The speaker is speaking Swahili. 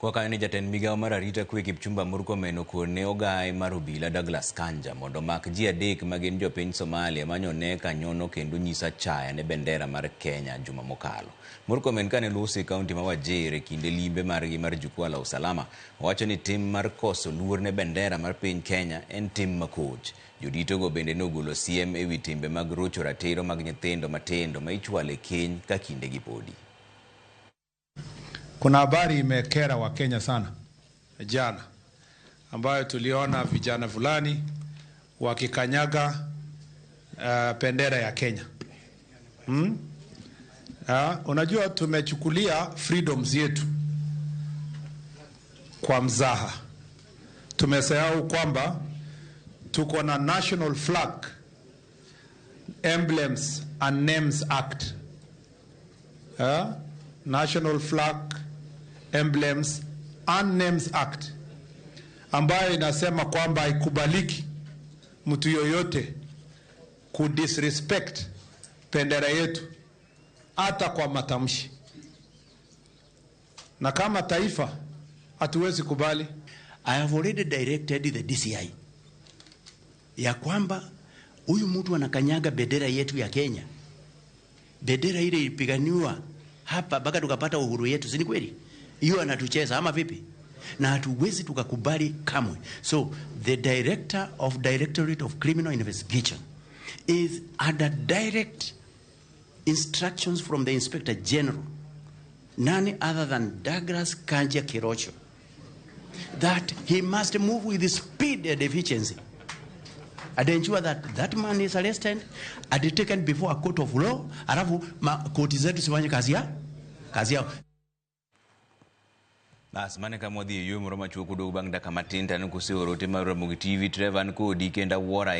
Wakani jatend migao mar arita kwe Kipchumba Murkomen okone ogai mar obila Douglas Kanja mondo mak ji adek magin jopiny Somalia manyone kanyono kendo nyisa chaya ne bendera mar Kenya juma mokalo. Murkomen kane lusi kaunti ma Wajir kinde limbe margi mar jukwaa la usalama wacho ni tim mar koso luor ne bendera mar piny Kenya en tim makoch. Jodito go bende nogolo siem ewi timbe mag rocho ratiro mag nyithindo matindo ma ichwale keny ka kinde gipodi. Kuna habari imekera wa Kenya sana jana ambayo tuliona vijana fulani wakikanyaga bendera ya Kenya. Unajua tumechukulia freedoms yetu kwa mzaha. Tumesahau kwamba tuko na National Flag, Emblems and Names Act. National Flag, Emblems and Names Act ambayo inasema kwamba haikubaliki mtu yoyote kudisrespect bendera yetu hata kwa matamshi, na kama taifa hatuwezi kubali. I have already directed the DCI ya kwamba huyu mtu anakanyaga bendera yetu ya Kenya, bendera ile ilipiganiwa hapa mpaka tukapata uhuru yetu, si ni kweli? Hiyo anatucheza ama vipi? Na hatuwezi tukakubali kamwe. So the director of Directorate of Criminal Investigation is under direct instructions from the Inspector General, none other than Douglas Kanja Kirocho, that he must move with speed and efficiency and ensure that that man is arrested and taken before a court of law. Alafu koti zetu sifanye kazi yao. Bas mane kama dhi yo moro machuo kudo bang' dakika matin tan kusioro te mar Ramogi TV Trevor kodi kenda wora